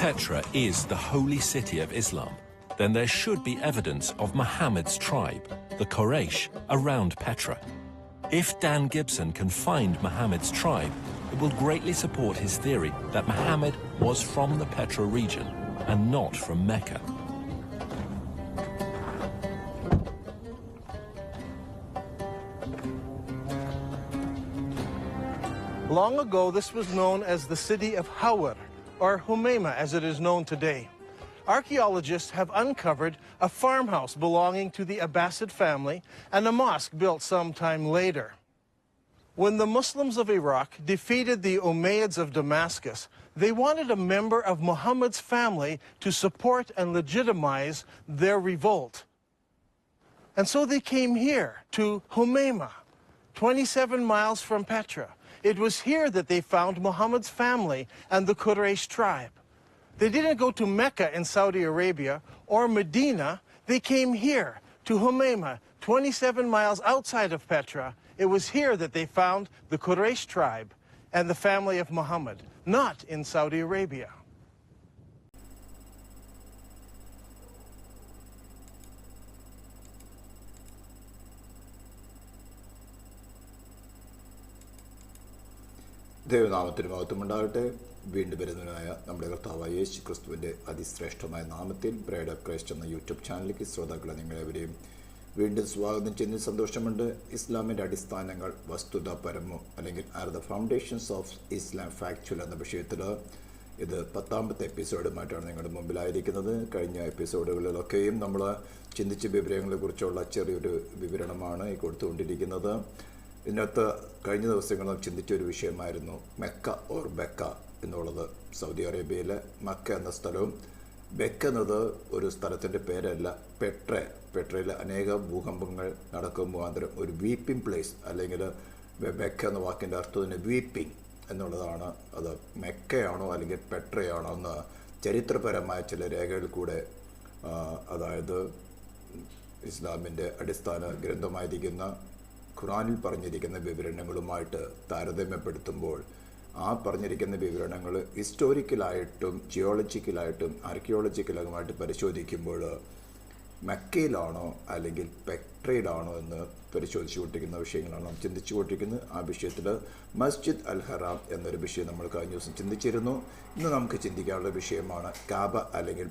Petra is the holy city of Islam, then there should be evidence of Muhammad's tribe, the Quraysh, around Petra. If Dan Gibson can find Muhammad's tribe, it will greatly support his theory that Muhammad was from the Petra region and not from Mecca. Long ago, this was known as the city of Hawar, or Humayma as it is known today. Archaeologists have uncovered a farmhouse belonging to the Abbasid family and a mosque built sometime later. When the Muslims of Iraq defeated the Umayyads of Damascus, they wanted a member of Muhammad's family to support and legitimize their revolt. And so they came here to Humayma, 27 miles from Petra. It was here that they found Muhammad's family and the Quraysh tribe. They didn't go to Mecca in Saudi Arabia or Medina. They came here to Humayma, 27 miles outside of Petra. It was here that they found the Quraysh tribe and the family of Muhammad, not in Saudi Arabia. ദൈവനാമത്തിന് മഹത്വമുണ്ടാകട്ടെ. വീണ്ടും വരുന്നതിനായ നമ്മുടെ കർത്താവായ യേശു ക്രിസ്തുവിൻ്റെ അതിശ്രേഷ്ഠമായ നാമത്തിൽ bride of Christ എന്ന YouTube ചാനലിലേക്ക് ശ്രോതാക്കളെ നിങ്ങളെവരെയും വീണ്ടും സ്വാഗതം ചെയ്യുന്നതിൽ സന്തോഷമുണ്ട്. ഇസ്ലാമിൻ്റെ അടിസ്ഥാനങ്ങൾ വസ്തുതാപരമോ അല്ലെങ്കിൽ are the foundations of Islam factual എന്ന വിഷയത്തിൽ ഇത് 10ാമത്തെ എപ്പിസോഡുമായിട്ടാണ് നിങ്ങളുടെ മുമ്പിലായിരിക്കുന്നത്. കഴിഞ്ഞ എപ്പിസോഡുകളിലൊക്കെയും നമ്മൾ ചിന്തിച്ച വിവരങ്ങളെക്കുറിച്ചുള്ള ചെറിയൊരു വിവരണമാണ് ഈ കൊടുത്തുകൊണ്ടിരിക്കുന്നത്. ഇതിനകത്ത് കഴിഞ്ഞ ദിവസങ്ങളിൽ ചിന്തിച്ചൊരു വിഷയമായിരുന്നു മെക്ക ഓർ ബെക്ക എന്നുള്ളത്. സൗദി അറേബ്യയിലെ മക്ക എന്ന സ്ഥലവും ബെക്ക എന്നത് ഒരു സ്ഥലത്തിൻ്റെ പേരല്ല, പെട്രയിൽ അനേക ഭൂകമ്പങ്ങൾ നടക്കും മുഖാന്തരം ഒരു വീപ്പിംഗ് പ്ലേസ്, അല്ലെങ്കിൽ ബെക്ക എന്ന വാക്കിൻ്റെ അർത്ഥം തന്നെ വീപ്പിംഗ് എന്നുള്ളതാണ്. അത് മെക്കയാണോ അല്ലെങ്കിൽ പെട്രയാണോ എന്ന് ചരിത്രപരമായ ചില രേഖകളിൽ കൂടെ, അതായത് ഇസ്ലാമിൻ്റെ അടിസ്ഥാന ഗ്രന്ഥമായിരിക്കുന്ന ഖുറാനിൽ പറഞ്ഞിരിക്കുന്ന വിവരണങ്ങളുമായിട്ട് താരതമ്യപ്പെടുത്തുമ്പോൾ ആ പറഞ്ഞിരിക്കുന്ന വിവരണങ്ങൾ ഹിസ്റ്റോറിക്കലായിട്ടും ജിയോളജിക്കലായിട്ടും ആർക്കിയോളജിക്കലുമായിട്ട് പരിശോധിക്കുമ്പോൾ മക്കയിലാണോ അല്ലെങ്കിൽ പെട്രയിലാണോ എന്ന് പരിശോധിച്ചുകൊണ്ടിരിക്കുന്ന വിഷയങ്ങളാണ് നാം ചിന്തിച്ചുകൊണ്ടിരിക്കുന്നത്. ആ വിഷയത്തിൽ മസ്ജിദ് അൽ ഹറാം എന്നൊരു വിഷയം നമ്മൾ കഴിഞ്ഞ ദിവസം ചിന്തിച്ചിരുന്നു. ഇന്ന് നമുക്ക് ചിന്തിക്കാനുള്ള വിഷയമാണ് കാബ അല്ലെങ്കിൽ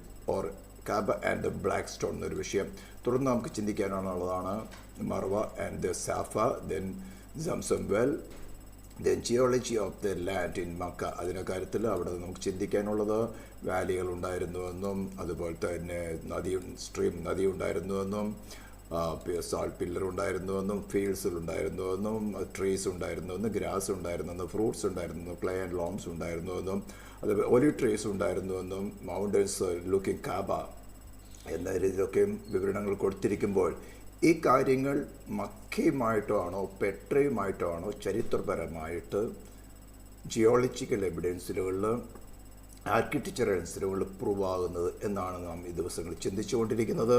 Kaaba and the black stone എന്നൊരു വിഷയം. തുടർന്ന് നമുക്ക് ചിന്തിക്കാനുള്ളതാണ് Marwa and the Safa, then Zamzam well, then geology of the land in Mecca. അതിൻ്റെ കാര്യത്തിൽ അവിടെ നമുക്ക് ചിന്തിക്കാനുള്ളത് വാലികൾ ഉണ്ടായിരുന്നുവെന്നും അതുപോലെ തന്നെ നദി ഉണ്ടായിരുന്നുവെന്നും സാൾട്ട് പില്ലർ ഉണ്ടായിരുന്നുവെന്നും ഫീൽഡ്സിൽ ഉണ്ടായിരുന്നുവെന്നും ട്രീസ് ഉണ്ടായിരുന്നുവെന്നും ഗ്രാസ് ഉണ്ടായിരുന്നെന്നും ഫ്രൂട്ട്സ് ഉണ്ടായിരുന്നെന്നും ക്ലേ ആൻഡ് ലോംസ് ഉണ്ടായിരുന്നുവെന്നും അതുപോലെ ഒലിവ് ട്രീസ് ഉണ്ടായിരുന്നുവെന്നും മൗണ്ടൻസ് ലുക്കിംഗ് കാബ എന്ന രീതിയിലൊക്കെയും വിവരണങ്ങൾ കൊടുത്തിരിക്കുമ്പോൾ ഈ കാര്യങ്ങൾ മക്കയുമായിട്ടോ ആണോ പെട്രയുമായിട്ടോ ആണോ ചരിത്രപരമായിട്ട് ജിയോളജിക്കൽ എവിഡൻസുകളിൽ ആർക്കിടെക്ചറൽ എവിഡൻസുകളിൽ പ്രൂവ് ആകുന്നത് എന്നാണ് നാം ഈ ദിവസങ്ങളിൽ ചിന്തിച്ചുകൊണ്ടിരിക്കുന്നത്.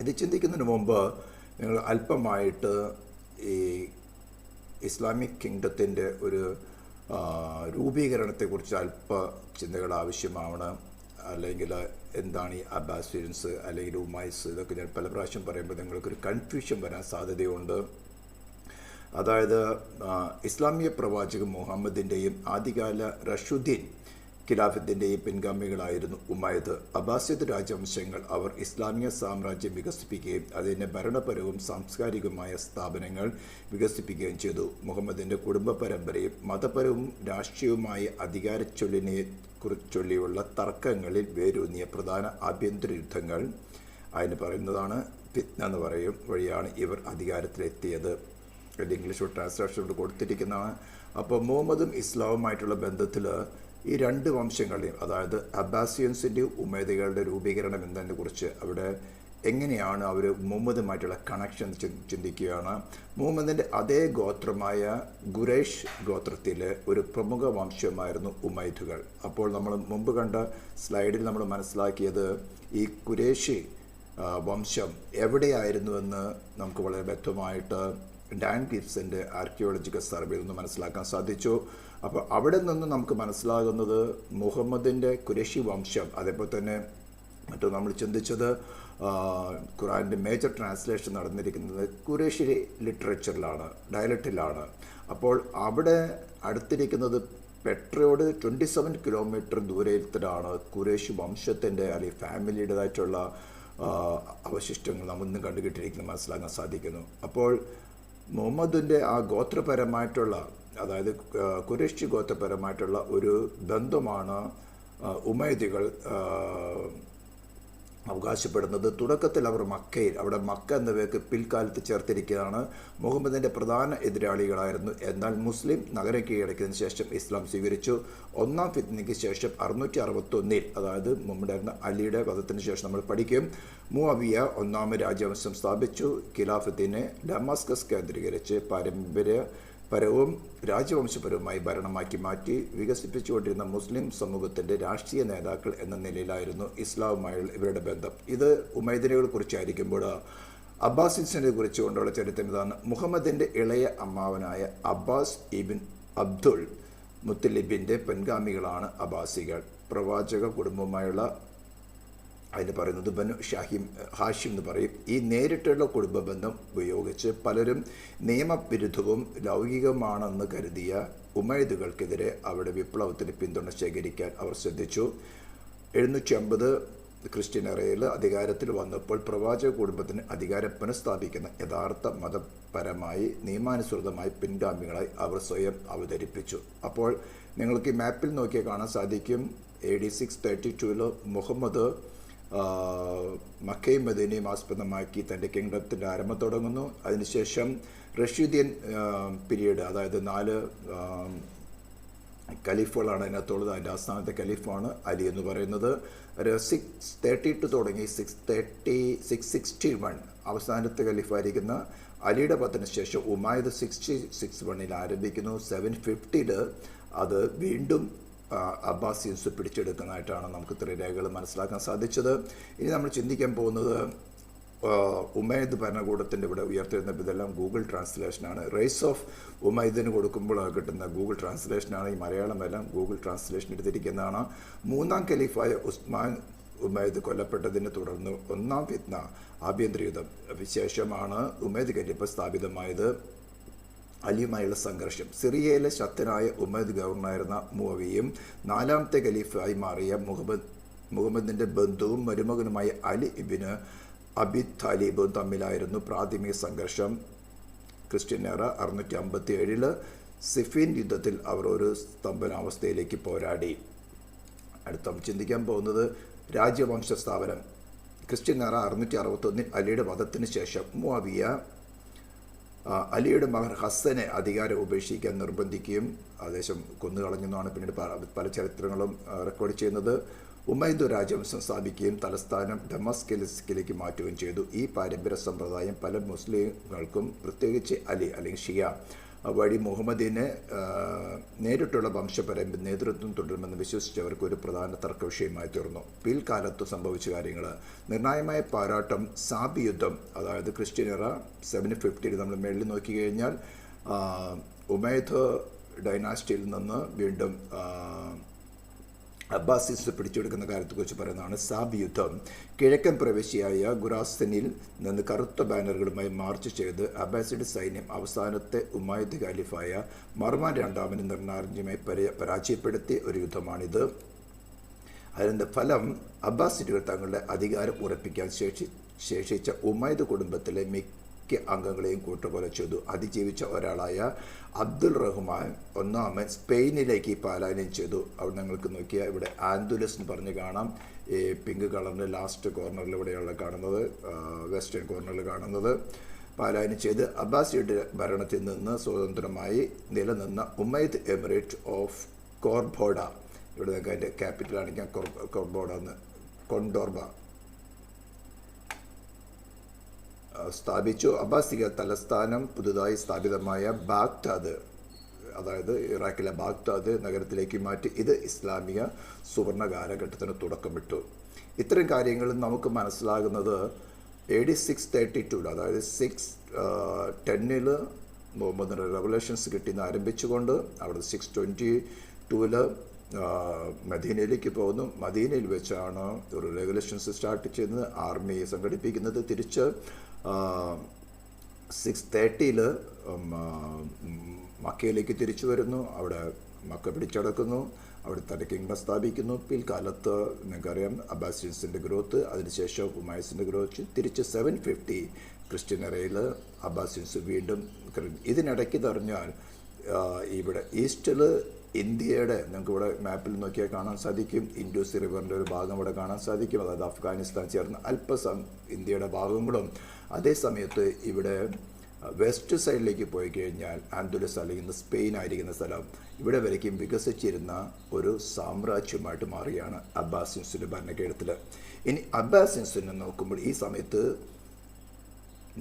ഇത് ചിന്തിക്കുന്നതിന് മുമ്പ് നിങ്ങൾ അല്പമായിട്ട് ഈ ഇസ്ലാമിക് കിങ്ഡത്തിൻ്റെ ഒരു രൂപീകരണത്തെക്കുറിച്ച് അല്പ ചിന്തകൾ ആവശ്യമാണ്. അല്ലെങ്കിൽ എന്താണ് ഈ അബ്ബാസിയൻസ് അല്ലെങ്കിൽ ഉമൈസ്, ഇതൊക്കെ ഞാൻ പല പ്രാവശ്യം പറയുമ്പോൾ നിങ്ങൾക്കൊരു കൺഫ്യൂഷൻ വരാൻ സാധ്യതയുണ്ട്. അതായത് ഇസ്ലാമിക പ്രവാചകൻ മുഹമ്മദിൻ്റെയും ആദ്യകാല റഷുദ്ദീൻ ഖിലാഫത്തിൻ്റെയും പിൻഗാമികളായിരുന്നു ഉമയ്യദ്. അബ്ബാസിദ് രാജവംശങ്ങൾ അവർ ഇസ്ലാമിക സാമ്രാജ്യം വികസിപ്പിക്കുകയും അതിൻ്റെ ഭരണപരവും സാംസ്കാരികവുമായ സ്ഥാപനങ്ങൾ വികസിപ്പിക്കുകയും ചെയ്തു. മുഹമ്മദിൻ്റെ കുടുംബ പരമ്പരയും മതപരവും രാഷ്ട്രീയവുമായ അധികാരച്ചൊല്ലിനെ ചൊല്ലിയുള്ള തർക്കങ്ങളിൽ വേരൂന്നിയ പ്രധാന ആഭ്യന്തര യുദ്ധങ്ങൾ അതിന് പറയുന്നതാണ് ഫിത്ന എന്ന് പറയും വഴിയാണ് ഇവർ അധികാരത്തിലെത്തിയത്. English translation കൊടുത്തിരിക്കുന്നതാണ്. അപ്പോൾ മുഹമ്മദും ഇസ്ലാമുമായിട്ടുള്ള ബന്ധത്തിൽ ഈ രണ്ട് വംശങ്ങളെയും, അതായത് അബ്ബാസിയൻസിൻ്റെയും ഉമയ്യദുകളുടെ രൂപീകരണം എന്നതിനെക്കുറിച്ച് അവിടെ എങ്ങനെയാണ് അവർ മുഹമ്മദുമായിട്ടുള്ള കണക്ഷൻ ചിന്തിക്കുകയാണ്. മുഹമ്മദിൻ്റെ അതേ ഗോത്രമായ ഖുറൈഷ് ഗോത്രത്തിലെ ഒരു പ്രമുഖ വംശമായിരുന്നു ഉമയ്യദുകൾ. അപ്പോൾ നമ്മൾ മുമ്പ് കണ്ട സ്ലൈഡിൽ നമ്മൾ മനസ്സിലാക്കിയത് ഈ ഖുറൈഷി വംശം എവിടെയായിരുന്നുവെന്ന് നമുക്ക് വളരെ വ്യക്തമായിട്ട് ഡാൻ ഗിബ്സൻ്റെ ആർക്കിയോളജിക്കൽ സർവേയിൽ നിന്ന് മനസ്സിലാക്കാൻ സാധിച്ചു. അപ്പോൾ അവിടെ നിന്ന് നമുക്ക് മനസ്സിലാകുന്നത് മുഹമ്മദിൻ്റെ ഖുരൈശി വംശം, അതേപോലെ തന്നെ മറ്റു നമ്മൾ ചിന്തിച്ചത് ഖുറാൻ്റെ മേജർ ട്രാൻസ്ലേഷൻ നടന്നിരിക്കുന്നത് ഖുറൈശി ലിറ്ററേച്ചറിലാണ്, ഡയലക്റ്റിലാണ്. അപ്പോൾ അവിടെ അടുത്തിരിക്കുന്നത് പെട്രയോട് 27 കിലോമീറ്റർ ദൂരത്തിലാണ് ഖുറൈശി വംശത്തിൻ്റെ അല്ലെങ്കിൽ ഫാമിലിയുടേതായിട്ടുള്ള അവശിഷ്ടങ്ങൾ നമ്മൾ ഇന്ന് കണ്ടുകിട്ടിരിക്കുന്നത് മനസ്സിലാക്കാൻ സാധിക്കുന്നു. അപ്പോൾ മുഹമ്മദിൻ്റെ ആ ഗോത്രപരമായിട്ടുള്ള, അതായത് ഖുറൈശി ഗോത്രപരമായിട്ടുള്ള ഒരു ബന്ധമാണ് ഉമൈദികൾ അവകാശപ്പെടുന്നത്. തുടക്കത്തിൽ അവർ മക്കയിൽ, അവിടെ മക്ക എന്ന പേർക്ക് പിൽക്കാലത്ത് ചേർത്തിരിക്കുകയാണ്. മുഹമ്മദിൻ്റെ പ്രധാന എതിരാളികളായിരുന്നു. എന്നാൽ മുസ്ലിം നഗരം കീഴടക്കിയതിനു ശേഷം ഇസ്ലാം സ്വീകരിച്ചു. ഒന്നാം ഫിത്നയ്ക്ക് ശേഷം 661, അതായത് മുമ്പുണ്ടായിരുന്ന അലിയുടെ വധത്തിന് ശേഷം നമ്മൾ പഠിക്കും, മുഅവിയ ഒന്നാമത് രാജവംശം സ്ഥാപിച്ചു. ഖിലാഫത്തിനെ ഡമാസ്കസ് കേന്ദ്രീകരിച്ച് പരവും രാജവംശപരവുമായി ഭരണമാക്കി മാറ്റി. വികസിപ്പിച്ചുകൊണ്ടിരുന്ന മുസ്ലിം സമൂഹത്തിൻ്റെ രാഷ്ട്രീയ നേതാക്കൾ എന്ന നിലയിലായിരുന്നു ഇസ്ലാമുമായുള്ള ഇവരുടെ ബന്ധം. ഇത് ഉമൈദിനെ കുറിച്ചായിരിക്കുമ്പോൾ അബ്ബാസിനെ കുറിച്ച് കൊണ്ടുള്ള ചരിത്രം ഇതാണ്. മുഹമ്മദിൻ്റെ ഇളയ അമ്മാവനായ അബ്ബാസ് ഇബിൻ അബ്ദുൾ മുത്തലിബിൻ്റെ പിൻഗാമികളാണ് അബ്ബാസികൾ. പ്രവാചക കുടുംബവുമായുള്ള, അതിന് പറയുന്നത് ബനു ഹാഷിം എന്ന് പറയും. ഈ നേരിട്ടുള്ള കുടുംബ ബന്ധം ഉപയോഗിച്ച് പലരും നിയമവിരുദ്ധവും ലൗകികമാണെന്ന് കരുതിയ ഉമൈദുകൾക്കെതിരെ അവരുടെ വിപ്ലവത്തിന് പിന്തുണ ശേഖരിക്കാൻ അവർ ശ്രദ്ധിച്ചു. 750 ക്രിസ്ത്യൻ എറയിൽ അധികാരത്തിൽ വന്നപ്പോൾ പ്രവാചക കുടുംബത്തിന് അധികാരം പുനഃസ്ഥാപിക്കുന്ന യഥാർത്ഥ മതപരമായി നിയമാനുസൃതമായി പിൻഗാമികളായി അവർ സ്വയം അവതരിപ്പിച്ചു. അപ്പോൾ നിങ്ങൾക്ക് ഈ മാപ്പിൽ നോക്കിയാൽ കാണാൻ സാധിക്കും, AD 632 മുഹമ്മദ് മക്കയും മദീനയും ആസ്പദമാക്കി തൻ്റെ കിങ്ഡത്തിൻ്റെ ആരംഭം തുടങ്ങുന്നു. അതിനുശേഷം റഷീദിയൻ പീരീഡ്, അതായത് 4 ഖലീഫുകളാണ് അതിനകത്തുള്ളത്. അതിൻ്റെ ആസ്ഥാനത്തെ ഖലീഫാണ് അലി എന്ന് പറയുന്നത്. 632 തുടങ്ങി 661 അവസാനത്തെ ഖലീഫായിരിക്കുന്ന അലിയുടെ പതനത്തിന് ശേഷം ഉമൈദ് 661 ആരംഭിക്കുന്നു. 750 അത് വീണ്ടും അബ്ബാസിയൻസ് പിടിച്ചെടുക്കുന്നതായിട്ടാണ് നമുക്ക് ഇത്രയും രേഖകൾ മനസ്സിലാക്കാൻ സാധിച്ചത്. ഇനി നമ്മൾ ചിന്തിക്കാൻ പോകുന്നത് ഉമൈദ് ഭരണകൂടത്തിൻ്റെ ഇവിടെ ഉയർത്തിരുന്ന ഇതെല്ലാം ഗൂഗിൾ ട്രാൻസ്ലേഷനാണ്. റൈസ് ഓഫ് ഉമൈദിന് കൊടുക്കുമ്പോൾ കിട്ടുന്ന ഗൂഗിൾ ട്രാൻസ്ലേഷനാണ്. ഈ മലയാളം എല്ലാം ഗൂഗിൾ ട്രാൻസ്ലേഷൻ എടുത്തിരിക്കുന്നതാണ്. മൂന്നാം ഖലീഫായ ഉസ്മാൻ ഉമൈദ് കൊല്ലപ്പെട്ടതിനെ തുടർന്ന് ഒന്നാം ഫിത്ന, ആഭ്യന്തര യുദ്ധം വിശേഷമാണ് ഉമൈദ് ഖലീഫ സ്ഥാപിതമായത്. അലിയുമായുള്ള സംഘർഷം. സിറിയയിലെ ശക്തനായ ഉമൈദ് ഗവർണറായിരുന്ന മുഅവിയും 4ാമത്തെ ഖലീഫായി മാറിയ മുഹമ്മദിൻ്റെ ബന്ധുവും മരുമകനുമായ അലി ഇബ്നു അബി താലിബും തമ്മിലായിരുന്നു പ്രാഥമിക സംഘർഷം. ക്രിസ്ത്യൻ എറ 657 സിഫീൻ യുദ്ധത്തിൽ അവർ ഒരു സ്തംഭനാവസ്ഥയിലേക്ക് പോരാടി. അടുത്ത ചിന്തിക്കാൻ പോകുന്നത് രാജ്യവംശ സ്ഥാപനം. ക്രിസ്ത്യൻ എറ 661 അലിയുടെ വധത്തിന് ശേഷം മുഅവിയ അലിയുടെ മകൻ ഹസ്സനെ അധികാരം ഉപേക്ഷിക്കാൻ നിർബന്ധിക്കുകയും ആദേശം കൊന്നുകളഞ്ഞെന്നാണ് പിന്നീട് പല ചരിത്രങ്ങളും റെക്കോർഡ് ചെയ്യുന്നത്. ഉമൈദ് രാജവംശം സ്ഥാപിക്കുകയും തലസ്ഥാനം ഡമാസ്കസിലേക്ക് മാറ്റുകയും ചെയ്തു. ഈ പാരമ്പര്യ സമ്പ്രദായം പല മുസ്ലിങ്ങൾക്കും, പ്രത്യേകിച്ച് അലി അല്ലെങ്കിൽ ഷിയ വഴി മുഹമ്മദിനെ നേരിട്ടുള്ള വംശപരമ്പര നേതൃത്വം തുടരുമെന്ന് വിശ്വസിച്ചവർക്ക് ഒരു പ്രധാന തർക്ക വിഷയമായി തീർന്നു. പിൽക്കാലത്ത് സംഭവിച്ച കാര്യങ്ങൾ നിർണായകമായ പോരാട്ടം സാബി യുദ്ധം, അതായത് ക്രിസ്ത്യൻ എറ 750 നമ്മൾ മേളിൽ നോക്കിക്കഴിഞ്ഞാൽ ഉമൈദ് ഡൈനാസ്റ്റിയിൽ നിന്ന് വീണ്ടും അബ്ബാസിസ് പിടിച്ചെടുക്കുന്ന കാര്യത്തെക്കുറിച്ച് പറയുന്നതാണ് സാബി യുദ്ധം. കിഴക്കൻ പ്രവിശ്യയായ ഖുറാസനിൽ നിന്ന് കറുത്ത ബാനറുകളുമായി മാർച്ച് ചെയ്ത് അബ്ബാസിഡ് സൈന്യം അവസാനത്തെ ഉമൈദ് ഖലീഫായ മർവാൻ രണ്ടാമന് നിർണായകമായി പരാജയപ്പെടുത്തിയ ഒരു യുദ്ധമാണിത്. അതിൻ്റെ ഫലം അബ്ബാസിഡുകൾ തങ്ങളുടെ അധികാരം ഉറപ്പിക്കാൻ ശേഷിച്ച ഉമൈദ് കുടുംബത്തിലെ മിക്ക അംഗങ്ങളെയും കൂട്ടുകൊല ചെയ്തു. അതിജീവിച്ച ഒരാളായ അബ്ദുൾ റഹ്മാൻ ഒന്നാമൻ സ്പെയിനിലേക്ക് പലായനം ചെയ്തു. അവിടെ നിങ്ങൾക്ക് നോക്കിയാൽ ഇവിടെ ആൻഡുലസ് എന്ന് പറഞ്ഞ് കാണാം. ഈ പിങ്ക് കളറിൻ്റെ ലാസ്റ്റ് കോർണറിൽ ഇവിടെയുള്ള കാണുന്നത്, വെസ്റ്റേൺ കോർണറിൽ കാണുന്നത്. പലായനം ചെയ്ത് അബ്ബാസിയുടെ ഭരണത്തിൽ നിന്ന് സ്വതന്ത്രമായി നിലനിന്ന ഉമൈദ് എമിറേറ്റ് ഓഫ് കോർബോഡ, ഇവിടെ നിങ്ങൾക്ക് അതിൻ്റെ ക്യാപിറ്റൽ ആണെങ്കിൽ കോർബോഡ എന്ന് കൊണ്ടോർബ സ്ഥാപിച്ചു. അബ്ബാസിക തലസ്ഥാനം പുതുതായി സ്ഥാപിതമായ ബാഗ്ദാദ്, അതായത് ഇറാഖിലെ ബാഗ്ദാദ് നഗരത്തിലേക്ക് മാറ്റി. ഇത് ഇസ്ലാമിക സുവർണ കാലഘട്ടത്തിന് തുടക്കമിട്ടു. ഇത്തരം കാര്യങ്ങൾ നമുക്ക് മനസ്സിലാകുന്നത് AD 632, അതായത് 610 മുഹമ്മദിന് റെവലേഷൻസ് കിട്ടിയെന്ന് ആരംഭിച്ചുകൊണ്ട് അവിടെ 622 മദീനയിലേക്ക് പോകുന്നു. മദീനയിൽ വെച്ചാണ് ഒരു റെഗുലേഷൻസ് സ്റ്റാർട്ട് ചെയ്യുന്നത്, ആർമിയെ സംഘടിപ്പിക്കുന്നത്. തിരിച്ച് 630 മക്കയിലേക്ക് തിരിച്ചു വരുന്നു. അവിടെ മക്ക പിടിച്ചടക്കുന്നു, അവിടെ തൻ്റെ കിങ്ഡം സ്ഥാപിക്കുന്നു. പിൽക്കാലത്ത് നിങ്ങൾക്കറിയാം അബ്ബാസിയൻസിൻ്റെ ഗ്രോത്ത്, അതിനുശേഷം ഉമൈസിൻ്റെ ഗ്രോത്ത്. തിരിച്ച് 750 ക്രിസ്ത്യൻ എറയിൽ അബ്ബാസിയൻസ് വീണ്ടും. ഇതിനിടയ്ക്ക് പറഞ്ഞാൽ ഇവിടെ ഈസ്റ്റിൽ ഇന്ത്യയുടെ നിങ്ങൾക്കിവിടെ മാപ്പിൽ നോക്കിയാൽ കാണാൻ സാധിക്കും. ഇൻഡസ് റിവറിൻ്റെ ഒരു ഭാഗം ഇവിടെ കാണാൻ സാധിക്കും. അതായത് അഫ്ഗാനിസ്ഥാൻ ചേർന്ന് ഇന്ത്യയുടെ ഭാഗങ്ങളും. അതേ സമയത്ത് ഇവിടെ വെസ്റ്റ് സൈഡിലേക്ക് പോയി കഴിഞ്ഞാൽ ആൻഡുലസ് അല്ലെങ്കിൽ സ്പെയിൻ ആയിരിക്കുന്ന സ്ഥലം ഇവിടെ വരയ്ക്കും വികസിച്ചിരുന്ന ഒരു സാമ്രാജ്യമായിട്ട് മാറിയാണ് അബ്ബാസിയൻസിൻ്റെ ഭരണകേടത്തിൽ. ഇനി അബ്ബാസിയൻസിനെ നോക്കുമ്പോൾ ഈ സമയത്ത്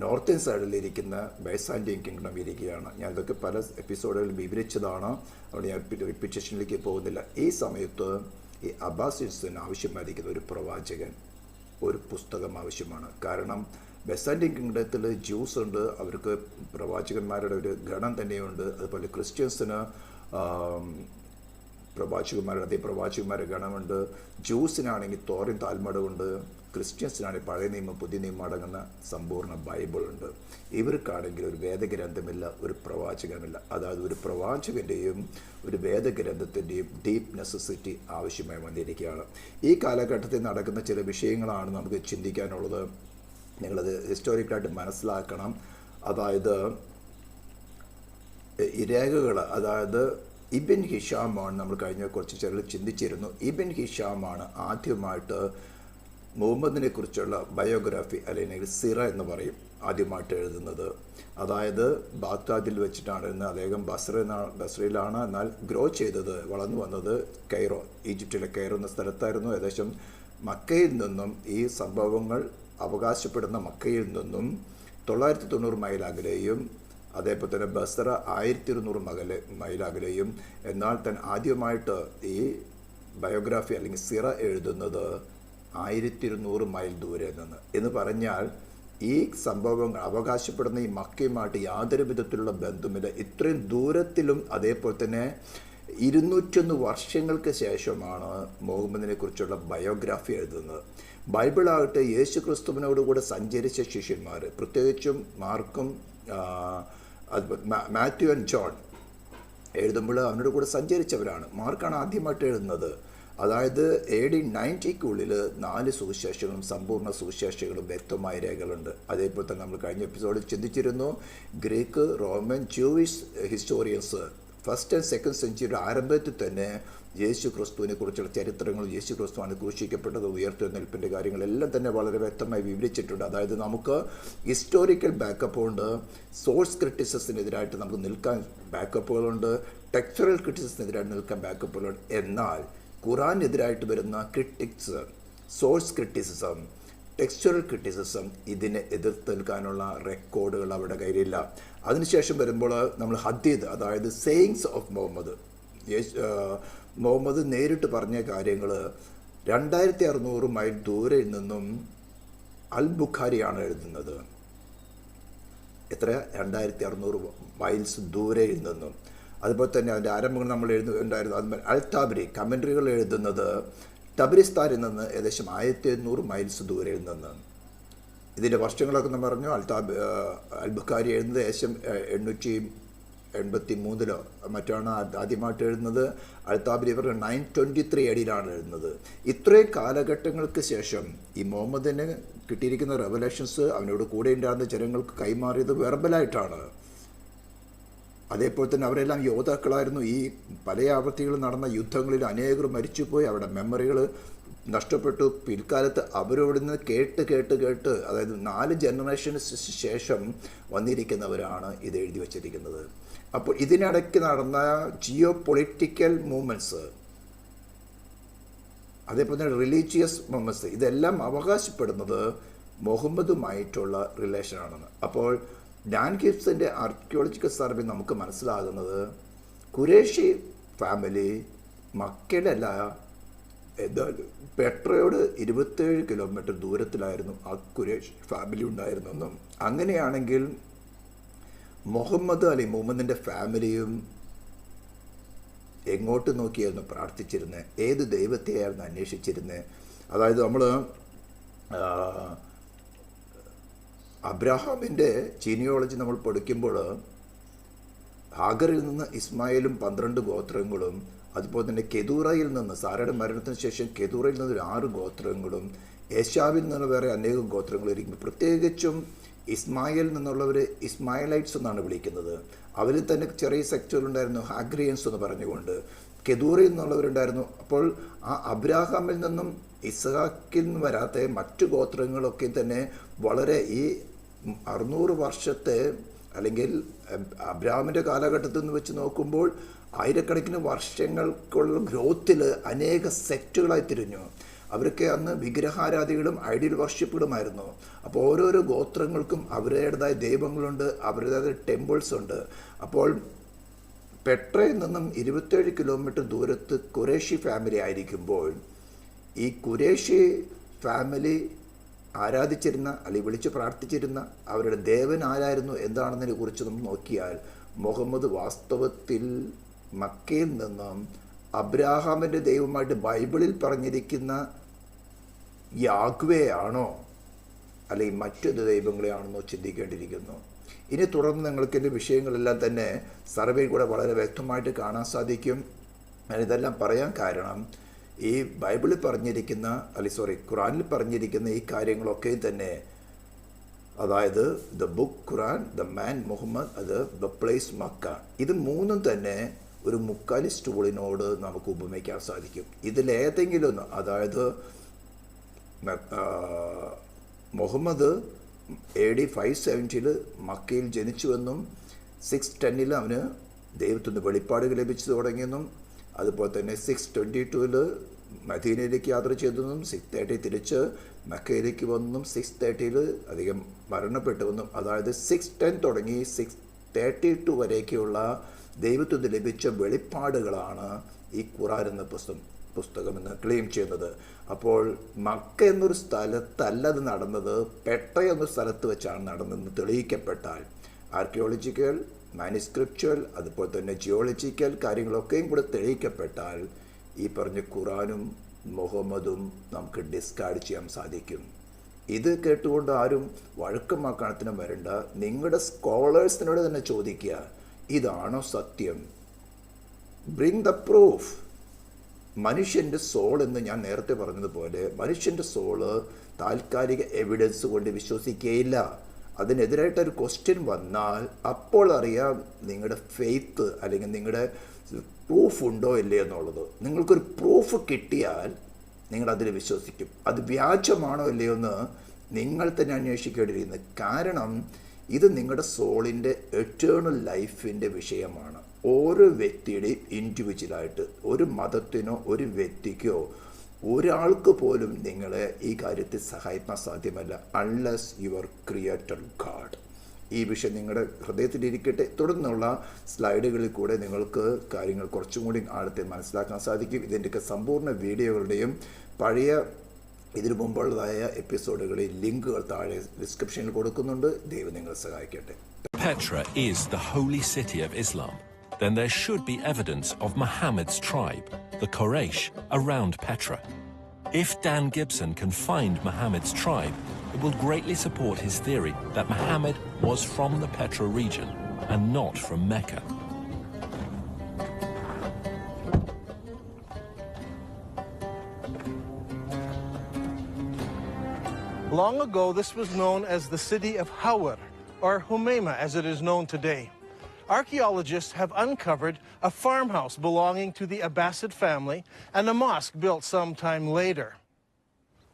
നോർത്തേൺ സൈഡിലിരിക്കുന്ന ബൈസാൻഡിയൻ കിങ്ഡം ഇരിക്കുകയാണ്. ഞാൻ ഇതൊക്കെ പല എപ്പിസോഡുകളിൽ വിവരിച്ചതാണ്, അവിടെ ഞാൻ റിപ്പീറ്റേഷനിലേക്ക് പോകുന്നില്ല. ഈ സമയത്ത് ഈ അബ്ബാസിയൻസിന് ആവശ്യമായിരിക്കുന്ന ഒരു പ്രവാചകൻ, ഒരു പുസ്തകം ആവശ്യമാണ്. കാരണം ബൈസാൻഡിയൻ കിങ്ഡത്തിൽ ജ്യൂസ് ഉണ്ട്, അവർക്ക് പ്രവാചകന്മാരുടെ ഒരു ഗണം തന്നെയുണ്ട്. അതുപോലെ ക്രിസ്ത്യൻസിന് പ്രവാചകന്മാരുടെ ഗണമുണ്ട്. ജ്യൂസിനാണെങ്കിൽ തോറിൻ താൽമടമുണ്ട്. ക്രിസ്ത്യൻസിനാണെങ്കിൽ പഴയ നിയമം പുതിയ നിയമം അടങ്ങുന്ന സമ്പൂർണ്ണ ബൈബിളുണ്ട്. ഇവർക്കാണെങ്കിൽ ഒരു വേദഗ്രന്ഥമില്ല, ഒരു പ്രവാചകമില്ല. അതായത് ഒരു പ്രവാചകൻ്റെയും ഒരു വേദഗ്രന്ഥത്തിൻ്റെയും ഡീപ്പ് നെസസിറ്റി ആവശ്യമായി വന്നിരിക്കുകയാണ്. ഈ കാലഘട്ടത്തിൽ നടക്കുന്ന ചില വിഷയങ്ങളാണ് നമുക്ക് ചിന്തിക്കാനുള്ളത്. നിങ്ങളത് ഹിസ്റ്റോറിക്കലായിട്ട് മനസ്സിലാക്കണം. അതായത് ഈ രേഖകൾ, അതായത് ഇബിൻ ഹിഷാമാണ്, നമ്മൾ കഴിഞ്ഞ കുറച്ച് ചിലർ ചിന്തിച്ചിരുന്നു, ഇബിൻ ഹിഷാമാണ് ആദ്യമായിട്ട് മുഹമ്മദിനെ കുറിച്ചുള്ള ബയോഗ്രാഫി അല്ലെങ്കിൽ സിറ എന്ന് പറയും ആദ്യമായിട്ട് എഴുതുന്നത്. അതായത് ബാഗ്ദാദിൽ വെച്ചിട്ടാണ് എഴുതുന്നത്. അദ്ദേഹം ബസ്രയിലാണ്, എന്നാൽ ഗ്രോ ചെയ്തത്, വളർന്നു വന്നത് കൈറോ, ഈജിപ്തിലെ കൈറോ എന്ന സ്ഥലത്തായിരുന്നു. ഏകദേശം മക്കയിൽ നിന്നും ഈ സംഭവങ്ങൾ അവകാശപ്പെടുന്ന മക്കയിൽ നിന്നും 990 മൈൽ അകലെയും അതേപോലെ തന്നെ ബസ്ര 1200 മൈൽ അകലെയും. എന്നാൽ തന്നെ ആദ്യമായിട്ട് ഈ ബയോഗ്രാഫി അല്ലെങ്കിൽ സിറ എഴുതുന്നത് 1200 മൈൽ ദൂരെ നിന്ന്. എന്ന് പറഞ്ഞാൽ ഈ സംഭവങ്ങൾ അവകാശപ്പെടുന്ന ഈ മക്കയുമായിട്ട് യാതൊരു വിധത്തിലുള്ള ബന്ധമില്ല. ഇത്രയും ദൂരത്തിലും അതേപോലെ തന്നെ 201 വർഷങ്ങൾക്ക് ശേഷമാണ് മുഹമ്മദിനെ കുറിച്ചുള്ള ബയോഗ്രാഫി എഴുതുന്നത്. ബൈബിളാകട്ടെ യേശു ക്രിസ്തുവിനോടുകൂടെ സഞ്ചരിച്ച ശിഷ്യന്മാർ, പ്രത്യേകിച്ചും മാർക്കും മാത്യു ആൻഡ് ജോൺ എഴുതുമ്പോൾ അവനോട് കൂടെ സഞ്ചരിച്ചവരാണ്. മാർക്കാണ് ആദ്യമായിട്ട് എഴുതുന്നത്. അതായത് AD 90-ക്കുള്ളിൽ 4 സുവിശേഷങ്ങളും സമ്പൂർണ്ണ സുവിശേഷങ്ങളും വ്യക്തമായ രേഖകളുണ്ട്. അതേപോലെ തന്നെ നമ്മൾ കഴിഞ്ഞ എപ്പിസോഡിൽ ചിന്തിച്ചിരുന്നു, Greek, Roman, Jewish historians 1st and 2nd century ആരംഭത്തിൽ തന്നെ യേശു ക്രിസ്തുവിനെ കുറിച്ചുള്ള ചരിത്രങ്ങൾ, യേശു ക്രിസ്തുവാണ് ക്രൂശിക്കപ്പെട്ടത്, ഉയർത്തെഴുന്നേൽപ്പിൻ്റെ കാര്യങ്ങളെല്ലാം തന്നെ വളരെ വ്യക്തമായി വിവരിച്ചിട്ടുണ്ട്. അതായത് നമുക്ക് ഹിസ്റ്റോറിക്കൽ ബാക്കപ്പുണ്ട്, സോഴ്സ് ക്രിറ്റിസിസത്തിനെതിരായിട്ട് നമുക്ക് നിൽക്കാൻ ബാക്കപ്പുകളുണ്ട്, ടെക്സ്ചറൽ ക്രിറ്റിസിസത്തിനെതിരായിട്ട് നിൽക്കാൻ ബാക്കപ്പുകളുണ്ട്. എന്നാൽ ഖുറാനെതിരായിട്ട് വരുന്ന critics, source criticism, textural criticism, ഇതിനെ എതിർത്ത് നിൽക്കാനുള്ള റെക്കോർഡുകൾ അവിടെ കയ്യിലില്ല. അതിനുശേഷം വരുമ്പോൾ നമ്മൾ ഹദീദ്, അതായത് സെയിങ്സ് ഓഫ് മുഹമ്മദ് നേരിട്ട് പറഞ്ഞ കാര്യങ്ങൾ 2600 മൈൽ ദൂരെ നിന്നും അൽ ബുഖാരിയാണ് എഴുതുന്നത്. എത്ര? 2600 മൈൽസ് ദൂരെ നിന്നും. അതുപോലെ തന്നെ അതിൻ്റെ ആരംഭങ്ങൾ നമ്മൾ എഴുതുന്നുണ്ടായിരുന്നു. അതുപോലെ അൽ താബരി കമൻട്രികൾ എഴുതുന്നത് ടബരിസ്ഥാനിൽ നിന്ന് ഏകദേശം 1800 മൈൽസ് ദൂരെ നിന്ന്. ഇതിൻ്റെ വർഷങ്ങളൊക്കെ നമ്മൾ പറഞ്ഞു. അൽ ബുഖാരി എഴുതുന്നത് ഏകദേശം 883 മറ്റാണ് ആദ്യമായിട്ട് എഴുതുന്നത്. അൽ താബരി ഇവർ 923 AD എഴുതുന്നത്. ഇത്രയും കാലഘട്ടങ്ങൾക്ക് ശേഷം ഈ മുഹമ്മദിന് കിട്ടിയിരിക്കുന്ന റെവലേഷൻസ് അവനോട് കൂടെ ഉണ്ടായിരുന്ന ജനങ്ങൾക്ക് കൈമാറിയത് വെർബലായിട്ടാണ്. അതേപോലെ തന്നെ അവരെല്ലാം യോദ്ധാക്കളായിരുന്നു. ഈ പല ആവർത്തികളും നടന്ന യുദ്ധങ്ങളിൽ അനേകർ മരിച്ചുപോയി, അവരുടെ മെമ്മറികൾ നഷ്ടപ്പെട്ടു. പിൽക്കാലത്ത് അവരോടുന്ന് കേട്ട് അതായത് 4 ജനറേഷന് ശേഷം വന്നിരിക്കുന്നവരാണ് ഇത് എഴുതി വച്ചിരിക്കുന്നത്. അപ്പോൾ ഇതിനിടയ്ക്ക് നടന്ന ജിയോ പൊളിറ്റിക്കൽ മൂവ്മെൻറ്റ്സ്, അതേപോലെ തന്നെ റിലീജിയസ് മൂവ്മെൻറ്റ്സ്, ഇതെല്ലാം അവകാശപ്പെടുന്നത് മുഹമ്മദുമായിട്ടുള്ള റിലേഷനാണെന്ന്. അപ്പോൾ ഡാൻ ഗിബ്സൻ്റെ ആർക്കിയോളജിക്കൽ സർവേ നമുക്ക് മനസ്സിലാകുന്നത് ഖുറേഷി ഫാമിലി മക്കയുടെ അല്ല, പെട്രയോട് 27 കിലോമീറ്റർ ദൂരത്തിലായിരുന്നു ആ ഖുറേഷ് ഫാമിലി ഉണ്ടായിരുന്നെന്നും. അങ്ങനെയാണെങ്കിൽ മുഹമ്മദിൻ്റെ ഫാമിലിയും എങ്ങോട്ട് നോക്കിയായിരുന്നു പ്രാർത്ഥിച്ചിരുന്നത്, ഏത് ദൈവത്തെയായിരുന്നു അന്വേഷിച്ചിരുന്നത്. അതായത് നമ്മൾ അബ്രാഹാമിൻ്റെ ജീനിയോളജി നമ്മൾ പഠിക്കുമ്പോൾ ഹാഗറിൽ നിന്ന് ഇസ്മായിലും 12 ഗോത്രങ്ങളും, അതുപോലെ തന്നെ കെതൂറയിൽ നിന്ന് സാരയുടെ മരണത്തിന് ശേഷം കെതൂറയിൽ നിന്ന് 6 ഗോത്രങ്ങളും, ഏശാവിൽ നിന്ന് വേറെ അനേകം ഗോത്രങ്ങളിരിക്കും. പ്രത്യേകിച്ചും ഇസ്മായിൽ നിന്നുള്ളവർ ഇസ്മായിലൈറ്റ്സ് എന്നാണ് വിളിക്കുന്നത്. അവരിൽ തന്നെ ചെറിയ സെക്ടറുണ്ടായിരുന്നു ഹാഗ്രിയൻസ് എന്ന് പറഞ്ഞുകൊണ്ട്. കെതൂറയിൽ നിന്നുള്ളവരുണ്ടായിരുന്നു. അപ്പോൾ ആ അബ്രാഹാമിൽ നിന്നും ഇസ്ഹാക്കിൽ നിന്ന് വരാത്ത മറ്റു ഗോത്രങ്ങളൊക്കെ തന്നെ വളരെ ഈ 600 വർഷത്തെ അല്ലെങ്കിൽ അബ്രാഹാമിൻ്റെ കാലഘട്ടത്തിൽ നിന്ന് വെച്ച് നോക്കുമ്പോൾ ആയിരക്കണക്കിന് വർഷങ്ങൾക്കുള്ള ഗ്രോത്തിൽ അനേക സെക്റ്റുകളായി തിരിഞ്ഞു. അവരൊക്കെ അന്ന് വിഗ്രഹാരാധികളും ഐഡിയൽ വർഷിപ്പുകളുമായിരുന്നു. അപ്പോൾ ഓരോരോ ഗോത്രങ്ങൾക്കും അവരുടേതായ ദൈവങ്ങളുണ്ട്, അവരുടേതായ ടെമ്പിൾസ് ഉണ്ട്. അപ്പോൾ പെട്രയിൽ നിന്നും 27 കിലോമീറ്റർ ദൂരത്ത് ഖുറേഷി ഫാമിലി ആയിരിക്കുമ്പോൾ ഈ ഖുറേഷി ഫാമിലി ആരാധിച്ചിരുന്ന അല്ലെങ്കിൽ വിളിച്ച് പ്രാർത്ഥിച്ചിരുന്ന അവരുടെ ദേവൻ ആരായിരുന്നു എന്താണെന്നതിനെ കുറിച്ച് നമ്മൾ നോക്കിയാൽ മുഹമ്മദ് വാസ്തവത്തിൽ മക്കയിൽ നിന്നും അബ്രാഹാമിൻ്റെ ദൈവമായിട്ട് ബൈബിളിൽ പറഞ്ഞിരിക്കുന്ന യാഗ്വേ ആണോ അല്ലെങ്കിൽ മറ്റൊരു ദൈവങ്ങളെയാണെന്നോ ചിന്തിക്കേണ്ടിയിരിക്കുന്നു. ഇനി തുടർന്ന് നിങ്ങൾക്ക് എൻ്റെ വിഷയങ്ങളെല്ലാം തന്നെ സർവേയിൽ കൂടെ വളരെ വ്യക്തമായിട്ട് കാണാൻ സാധിക്കും. ഞാനിതെല്ലാം പറയാൻ കാരണം ഈ ബൈബിളിൽ പറഞ്ഞിരിക്കുന്ന ഖുറാനിൽ പറഞ്ഞിരിക്കുന്ന ഈ കാര്യങ്ങളൊക്കെ തന്നെ, അതായത് the book Quran, the man Muhammad, അത് ദ പ്ലേസ് മക്ക, ഇത് മൂന്നും തന്നെ ഒരു മുക്കാലി സ്റ്റൂളിനോട് നമുക്ക് ഉപമിക്കാൻ സാധിക്കും. ഇതിലേതെങ്കിലും ഒന്ന്, അതായത് മുഹമ്മദ് AD 570 മക്കയിൽ ജനിച്ചുവെന്നും 610 അവന് ദൈവത്തിൻ്റെ വെളിപ്പാടുകൾ ലഭിച്ചു തുടങ്ങിയെന്നും, അതുപോലെ തന്നെ 622 മദീനയിലേക്ക് യാത്ര ചെയ്തെന്നും 630 തിരിച്ച് മക്കയിലേക്ക് വന്നെന്നും 630 അധികം മരണപ്പെട്ടുവെന്നും, അതായത് 610 തുടങ്ങി 632 വരേക്കുള്ള ദൈവത്തിന് ലഭിച്ച വെളിപ്പാടുകളാണ് ഈ ഖുറാൻ എന്ന പുസ്തകമെന്ന് ക്ലെയിം ചെയ്യുന്നത്. അപ്പോൾ മക്ക എന്നൊരു സ്ഥലത്തല്ലത് നടന്നത്, പെട്ട എന്നൊരു സ്ഥലത്ത് വെച്ചാണ് നടന്നതെന്ന് തെളിയിക്കപ്പെട്ടാൽ ആർക്കിയോളജിക്കൽ, മാനുസ്ക്രിപ്ച്വൽ, അതുപോലെ തന്നെ ജിയോളജിക്കൽ കാര്യങ്ങളൊക്കെയും കൂടെ തെളിയിക്കപ്പെട്ടാൽ ഈ പറഞ്ഞ ഖുറാനും മുഹമ്മദും നമുക്ക് ഡിസ്കാർഡ് ചെയ്യാൻ സാധിക്കും. ഇത് കേട്ടുകൊണ്ട് ആരും വഴക്കമാക്കണത്തിനും വരണ്ട. നിങ്ങളുടെ സ്കോളേഴ്സിനോട് തന്നെ ചോദിക്കുക, ഇതാണോ സത്യം? Bring the proof. മനുഷ്യൻ്റെ സോൾ എന്ന് ഞാൻ നേരത്തെ പറഞ്ഞതുപോലെ മനുഷ്യൻ്റെ സോള് താൽക്കാലിക എവിഡൻസ് കൊണ്ട് വിശ്വസിക്കുകയില്ല. അതിനെതിരായിട്ടൊരു ക്വസ്റ്റ്യൻ വന്നാൽ അപ്പോൾ അറിയാം നിങ്ങളുടെ ഫെയ്ത്ത് അല്ലെങ്കിൽ നിങ്ങളുടെ പ്രൂഫ് ഉണ്ടോ ഇല്ലേ എന്നുള്ളത്. നിങ്ങൾക്കൊരു പ്രൂഫ് കിട്ടിയാൽ നിങ്ങളതിൽ വിശ്വസിക്കും. അത് വ്യാജമാണോ ഇല്ലയോ എന്ന് നിങ്ങൾ തന്നെ അന്വേഷിക്കേണ്ടിയിരിക്കുന്നത്. കാരണം ഇത് നിങ്ങളുടെ സോളിൻ്റെ എറ്റേണൽ ലൈഫിൻ്റെ വിഷയമാണ്. ഓരോ വ്യക്തിയുടെയും ഇൻഡിവിജ്വലായിട്ട്, ഒരു മതത്തിനോ ഒരു വ്യക്തിക്കോ ഒരാൾക്ക് പോലും നിങ്ങളെ ഈ കാര്യത്തിൽ സഹായിക്കാൻ സാധ്യമല്ല അൺലെസ് യുവർ ക്രിയേറ്റർ ഗാഡ്. ഈ വിഷയം നിങ്ങളുടെ ഹൃദയത്തിലിരിക്കട്ടെ. തുടർന്നുള്ള സ്ലൈഡുകളിൽ കൂടെ നിങ്ങൾക്ക് കാര്യങ്ങൾ കുറച്ചും കൂടി ആഴത്തിൽ മനസ്സിലാക്കാൻ സാധിക്കും. ഇതിൻ്റെയൊക്കെ സമ്പൂർണ്ണ വീഡിയോകളുടെയും പഴയ ഇതിനു മുമ്പുള്ളതായ എപ്പിസോഡുകളിൽ ലിങ്കുകൾ താഴെ ഡിസ്ക്രിപ്ഷനിൽ കൊടുക്കുന്നുണ്ട്. ദൈവം നിങ്ങളെ സഹായിക്കട്ടെ. Petra is the holy city of Islam. Then there should be evidence of Muhammad's tribe, the Quraysh, around Petra. If Dan Gibson can find Muhammad's tribe, it will greatly support his theory that Muhammad was from the Petra region and not from Mecca. Long ago, this was known as the city of Hawar, or Humayma as it is known today. Archaeologists have uncovered a farmhouse belonging to the Abbasid family and a mosque built sometime later.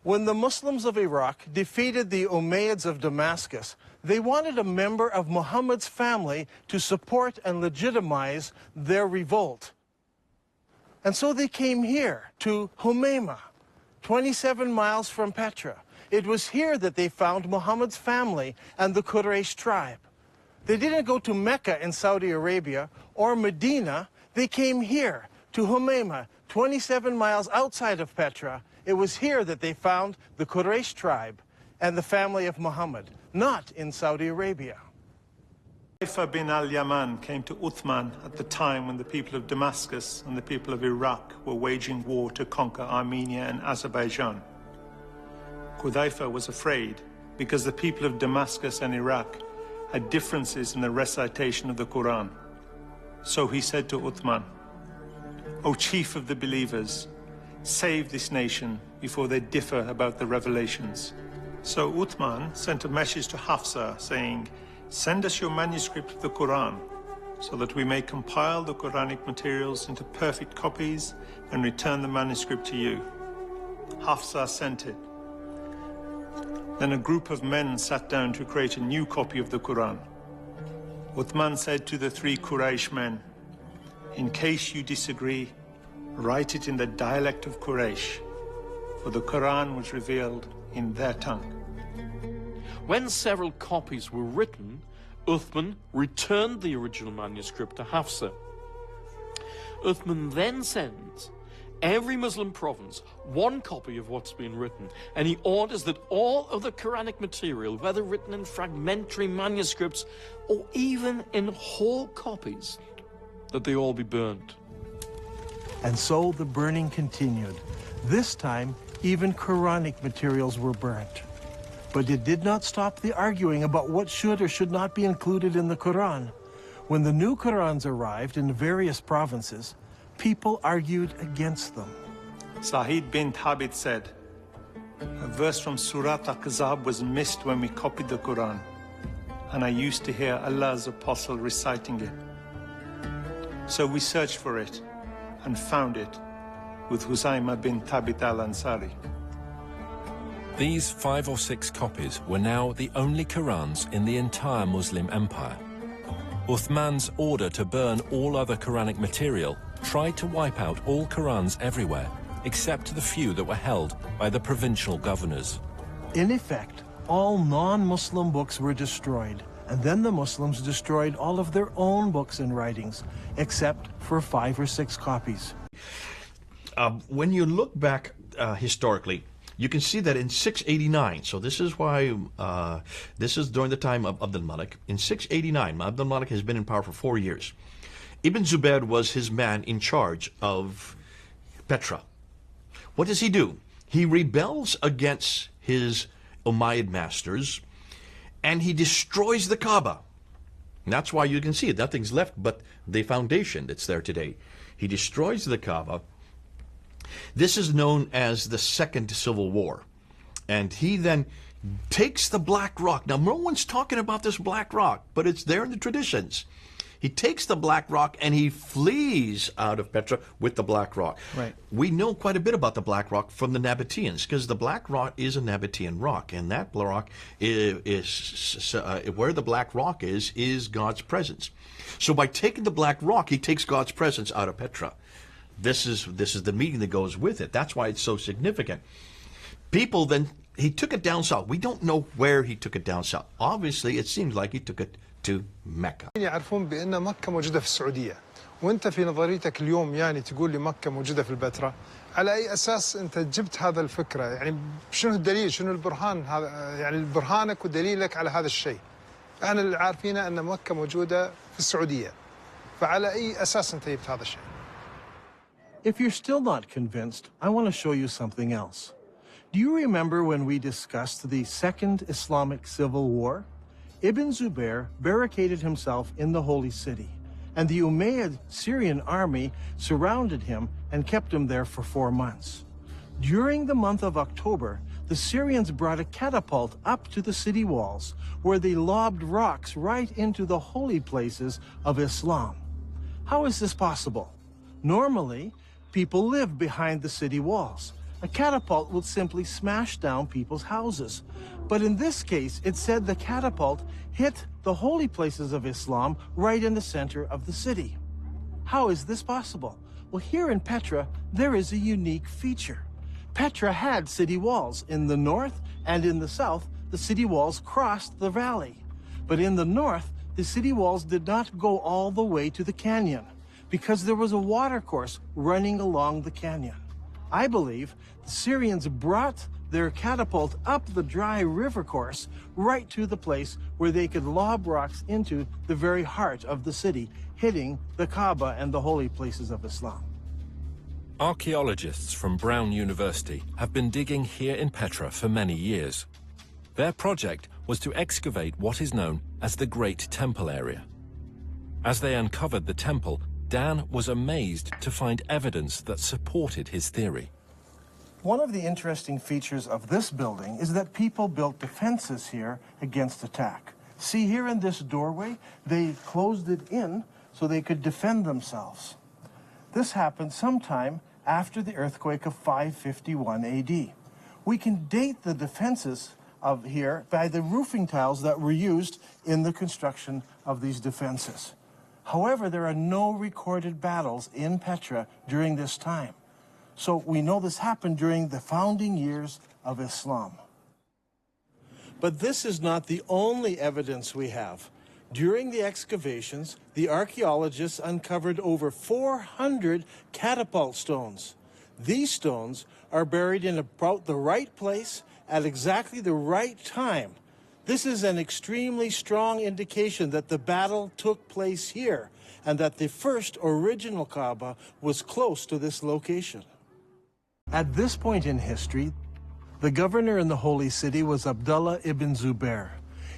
When the Muslims of Iraq defeated the Umayyads of Damascus, they wanted a member of Muhammad's family to support and legitimize their revolt. And so they came here to Humayma, 27 miles from Petra. It was here that they found Muhammad's family and the Quraysh tribe. They didn't go to Mecca in Saudi Arabia or Medina. They came here to Humayma, 27 miles outside of Petra. It was here that they found the Quraysh tribe and the family of Muhammad, not in Saudi Arabia. Hudayfa bin al-Yaman came to Uthman at the time when the people of Damascus and the people of Iraq were waging war to conquer Armenia and Azerbaijan. Hudayfa was afraid because the people of Damascus and Iraq had differences in the recitation of the Quran. So he said to Uthman, "O chief of the believers, save this nation before they differ about the revelations." So Uthman sent a message to Hafsa saying, "Send us your manuscript of the Quran so that we may compile the Quranic materials into perfect copies and return the manuscript to you." Hafsa sent it. Then a group of men sat down to create a new copy of the Quran. Uthman said to the 3 Quraysh men, "In case you disagree, write it in the dialect of Quraysh, for the Quran was revealed in their tongue." When several copies were written, Uthman returned the original manuscript to Hafsa. Uthman then sends every Muslim province one copy of what's been written, and he orders that all of the Quranic material, whether written in fragmentary manuscripts or even in whole copies, that they all be burned. And so the burning continued. This time, even Quranic materials were burnt. But it did not stop the arguing about what should or should not be included in the Quran. When the new Qurans arrived in various provinces, people argued against them. Sa'id bin Thabit said, "A verse from Surah Al-Ahzab was missed when we copied the Quran, and I used to hear Allah's apostle reciting it. So we searched for it and found it with Huzayma bin Thabit al-Ansari." These 5 or 6 copies were now the only Qurans in the entire Muslim empire. Uthman's order to burn all other Quranic material tried to wipe out all Qurans everywhere, except the few that were held by the provincial governors. In effect, all non-Muslim books were destroyed, and then the Muslims destroyed all of their own books and writings, except for 5 or 6 copies. When you look back historically, you can see that in 689, so this is why, this is during the time of Abd al-Malik. In 689, Abd al-Malik has been in power for 4 years. Ibn Zubayr was his man in charge of Petra. What does he do? He rebels against his Umayyad masters, and he destroys the Kaaba. And that's why you can see it. Nothing's left but the foundation that's there today. He destroys the Kaaba. This is known as the Second Civil War. And he then takes the Black Rock. Now, no one's talking about this Black Rock, but it's there in the traditions. He takes the Black Rock and he flees out of Petra with the Black Rock. Right. We know quite a bit about the Black Rock from the Nabateans, because the Black Rock is a Nabatean rock, and that rock is where the Black Rock is God's presence. So by taking the Black Rock, he takes God's presence out of Petra. This is the meaning that goes with it. That's why it's so significant. People then, he took it down south. We don't know where he took it down south. Obviously, it seems like he took it to Mecca. يعرفون بأن مكة موجودة في السعودية، وأنت في نظريتك اليوم يعني تقول لي مكة موجودة في البتراء، على أي أساس أنت جبت هذا الفكرة؟ يعني شنو الدليل؟ شنو البرهان هذا؟ يعني برهانك ودليلك على هذا الشيء؟ احنا اللي عارفينه أن مكة موجودة في السعودية، فعلى أي أساس أنت جبت هذا الشيء؟ If you're still not convinced, I want to show you something else. Do you remember when we discussed the Second Islamic Civil War? Ibn Zubayr barricaded himself in the Holy City, and the Umayyad Syrian army surrounded him and kept him there for 4 months. During the month of October, the Syrians brought a catapult up to the city walls, where they lobbed rocks right into the holy places of Islam. How is this possible? Normally, people live behind the city walls. A catapult would simply smash down people's houses. But in this case, it said the catapult hit the holy places of Islam right in the center of the city. How is this possible? Well, here in Petra, there is a unique feature. Petra had city walls. In the north and in the south, the city walls crossed the valley. But in the north, the city walls did not go all the way to the canyon, because there was a watercourse running along the canyon. I believe the Syrians brought their catapult up the dry river course right to the place where they could lob rocks into the very heart of the city, hitting the Kaaba and the holy places of Islam. Archaeologists from Brown University have been digging here in Petra for many years. Their project was to excavate what is known as the Great Temple area. As they uncovered the temple, Dan was amazed to find evidence that supported his theory. One of the interesting features of this building is that people built defenses here against attack. See here in this doorway, they closed it in so they could defend themselves. This happened sometime after the earthquake of 551 AD. We can date the defenses of here by the roofing tiles that were used in the construction of these defenses. However, there are no recorded battles in Petra during this time. So we know this happened during the founding years of Islam. But this is not the only evidence we have. During the excavations, the archaeologists uncovered over 400 catapult stones. These stones are buried in about the right place at exactly the right time. This is an extremely strong indication that the battle took place here and that the first original Kaaba was close to this location. At this point in history, the governor in the Holy City was Abdullah ibn Zubair.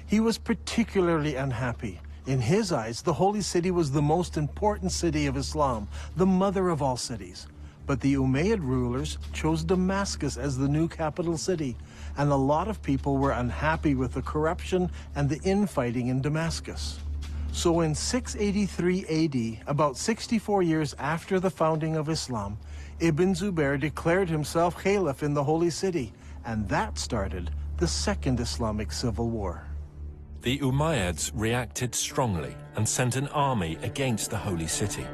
He was particularly unhappy. In his eyes, the Holy City was the most important city of Islam, the mother of all cities. But the Umayyad rulers chose Damascus as the new capital city, and a lot of people were unhappy with the corruption and the infighting in Damascus. So in 683 AD, about 64 years after the founding of Islam, Ibn Zubair declared himself caliph in the Holy City, and that started the Second Islamic Civil War. The Umayyads reacted strongly and sent an army against the Holy City.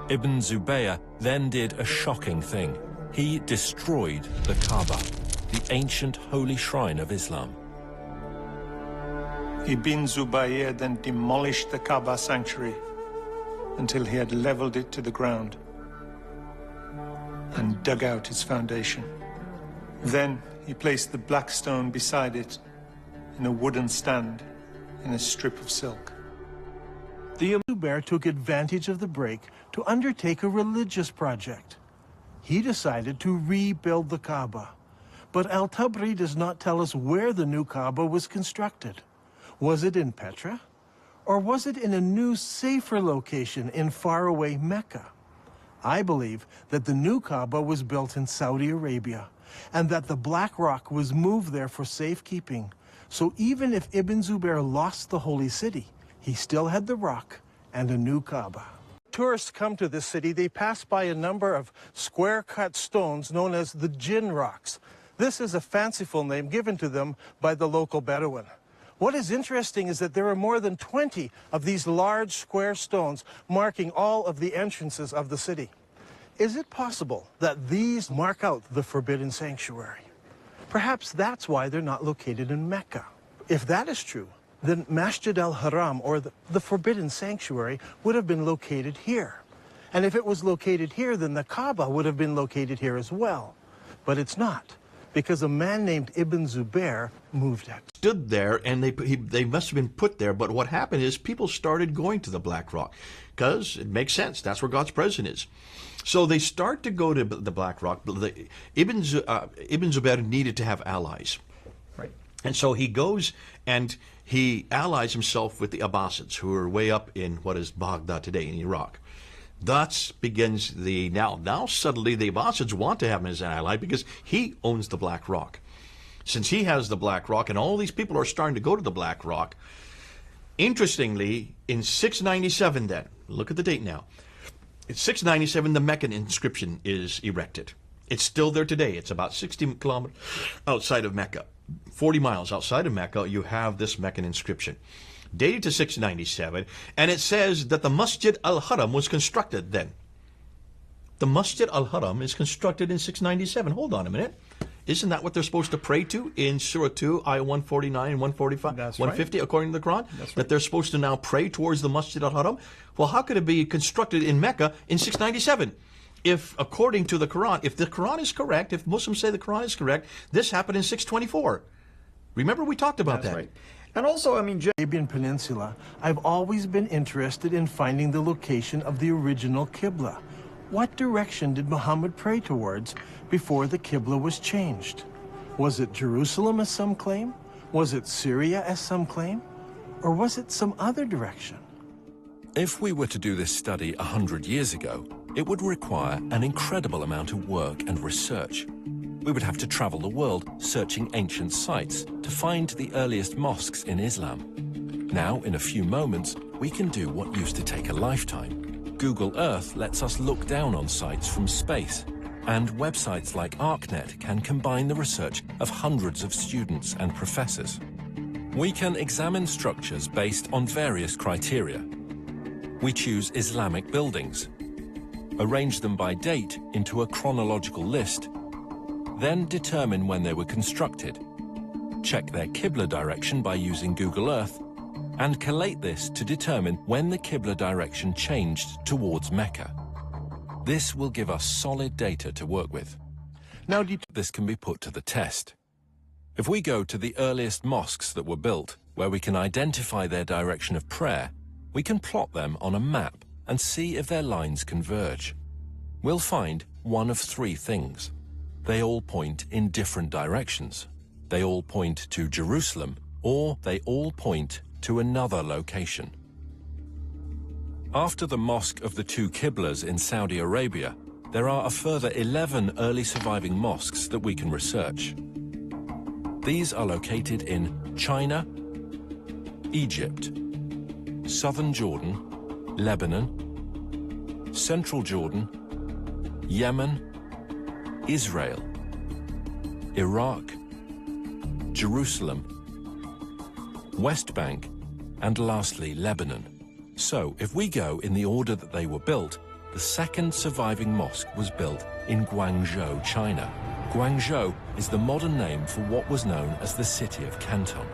Ibn Zubayr then did a shocking thing. He destroyed the Kaaba, the ancient holy shrine of Islam. Ibn Zubayr then demolished the Kaaba sanctuary until he had leveled it to the ground and dug out its foundation. Then he placed the black stone beside it in a wooden stand in a strip of silk. The Zubair took advantage of the break to undertake a religious project. He decided to rebuild the Kaaba. But Al-Tabri does not tell us where the new Kaaba was constructed. Was it in Petra? Or was it in a new, safer location in faraway Mecca? I believe that the new Kaaba was built in Saudi Arabia, and that the Black Rock was moved there for safekeeping. So even if Ibn Zubair lost the holy city, he still had the rock and a new Kaaba. Tourists come to this city, they pass by a number of square-cut stones known as the Jinn rocks. This is a fanciful name given to them by the local Bedouin. What is interesting is that there are more than 20 of these large square stones marking all of the entrances of the city. Is it possible that these mark out the forbidden sanctuary? Perhaps that's why they're not located in Mecca. If that is true, then Masjid al-Haram, or the forbidden sanctuary, would have been located here. And if it was located here, then the Kaaba would have been located here as well. But it's not, because a man named Ibn Zubair moved it. Stood there, and they must have been put there, but what happened is people started going to the Black Rock, because it makes sense. That's where God's presence is. So they start to go to the Black Rock. Ibn Zubair needed to have allies. Right. And so he goes and he allies himself with the Abbasids, who are way up in what is Baghdad today in Iraq. Thus begins the now suddenly the Abbasids want to have him as an ally because he owns the Black Rock. Since he has the Black Rock and all these people are starting to go to the Black Rock, interestingly, in 697 then, look at the date now, in 697 the Meccan inscription is erected. It's still there today. It's about 60 kilometers outside of Mecca. 40 miles outside of Mecca, you have this Meccan inscription, dated to 697, and it says that the Masjid al-Haram was constructed then. The Masjid al-Haram is constructed in 697. Hold on a minute. Isn't that what they're supposed to pray to in Surah 2, Ayah 149 and 145, That's 150, right. according to the Quran? That's right. That they're supposed to now pray towards the Masjid al-Haram? Well, how could it be constructed in Mecca in 697? if, according to the Quran, if the Quran is correct, if Muslims say the Quran is correct, this happened in 624. Remember we talked about that. Right. And also, I mean, Arabian Peninsula, I've always been interested in finding the location of the original Qibla. What direction did Muhammad pray towards before the Qibla was changed? Was it Jerusalem, as some claim? Was it Syria, as some claim? Or was it some other direction? If we were to do this study 100 years ago, it would require an incredible amount of work and research. We would have to travel the world searching ancient sites to find the earliest mosques in Islam. Now, in a few moments, we can do what used to take a lifetime. Google Earth lets us look down on sites from space, and websites like ArcNet can combine the research of hundreds of students and professors. We can examine structures based on various criteria. We choose Islamic buildings, arrange them by date into a chronological list, then determine when they were constructed, check their Qibla direction by using Google Earth, and collate this to determine when the Qibla direction changed towards Mecca. This will give us solid data to work with. Now, this can be put to the test. If we go to the earliest mosques that were built, where we can identify their direction of prayer, we can plot them on a map and see if their lines converge. We'll find one of three things. They all point in different directions. They all point to Jerusalem, or they all point to another location. After the Mosque of the Two Qiblas in Saudi Arabia, there are a further 11 early surviving mosques that we can research. These are located in China, Egypt, southern Jordan, Lebanon, central Jordan, Yemen, Israel, Iraq, Jerusalem, West Bank, and lastly, Lebanon. So, if we go in the order that they were built, the second surviving mosque was built in Guangzhou, China. Guangzhou is the modern name for what was known as the city of Canton.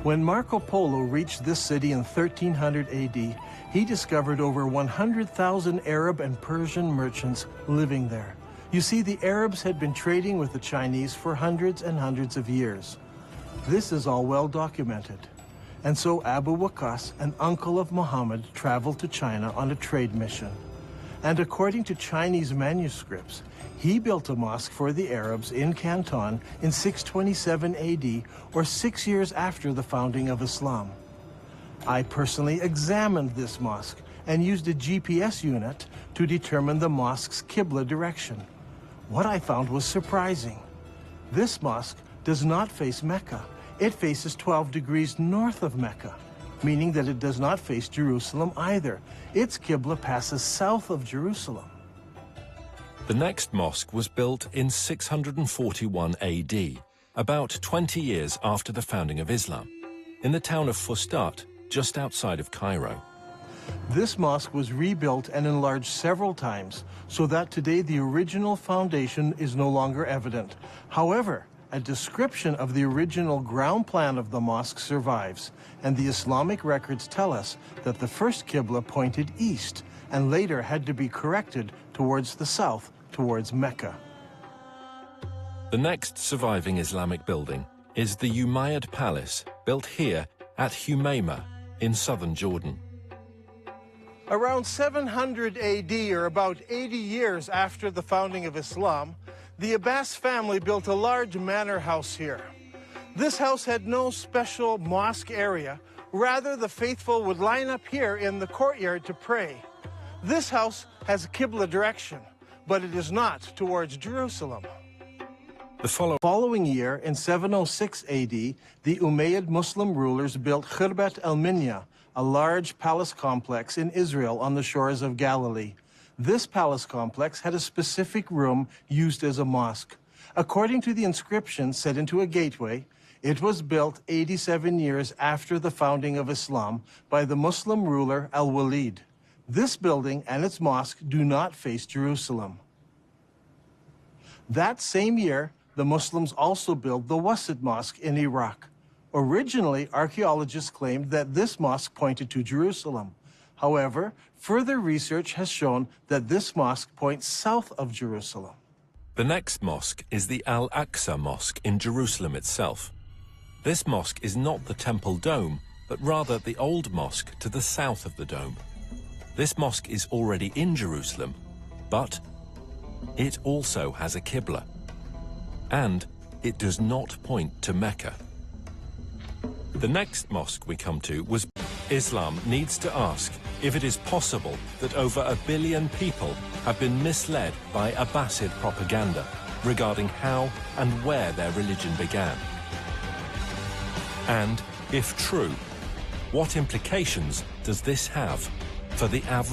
When Marco Polo reached this city in 1300 AD, he discovered over 100,000 Arab and Persian merchants living there. You see, the Arabs had been trading with the Chinese for hundreds and hundreds of years. This is all well documented. And so Abu Waqas, an uncle of Muhammad, traveled to China on a trade mission. And according to Chinese manuscripts, he built a mosque for the Arabs in Canton in 627 AD, or 6 years after the founding of Islam. I personally examined this mosque and used a GPS unit to determine the mosque's Qibla direction. What I found was surprising. This mosque does not face Mecca. It faces 12 degrees north of Mecca, meaning that it does not face Jerusalem either. Its Qibla passes south of Jerusalem. The next mosque was built in 641 AD, about 20 years after the founding of Islam, in the town of Fustat, just outside of Cairo. This mosque was rebuilt and enlarged several times, so that today the original foundation is no longer evident. However, a description of the original ground plan of the mosque survives, and the Islamic records tell us that the first Qibla pointed east and later had to be corrected towards the south, towards Mecca. The next surviving Islamic building is the Umayyad Palace, built here at Humayma in southern Jordan. Around 700 AD, or about 80 years after the founding of Islam, the Abbas family built a large manor house here. This house had no special mosque area. Rather, the faithful would line up here in the courtyard to pray. This house has a Qibla direction, but it is not towards Jerusalem. The following year, in 706 AD, the Umayyad Muslim rulers built Khirbat al-Minya, a large palace complex in Israel on the shores of Galilee. This palace complex had a specific room used as a mosque. According to the inscription set into a gateway, it was built 87 years after the founding of Islam by the Muslim ruler Al-Walid. This building and its mosque do not face Jerusalem. That same year, the Muslims also built the Wasit Mosque in Iraq. Originally, archaeologists claimed that this mosque pointed to Jerusalem. However, further research has shown that this mosque points south of Jerusalem. The next mosque is the Al-Aqsa Mosque in Jerusalem itself. This mosque is not the temple dome, but rather the old mosque to the south of the dome. This mosque is already in Jerusalem, but it also has a Qibla, and it does not point to Mecca. The next mosque we come to was Islam needs to ask if it is possible that over 1 billion people have been misled by Abbasid propaganda regarding how and where their religion began. And, if true, what implications does this have for the average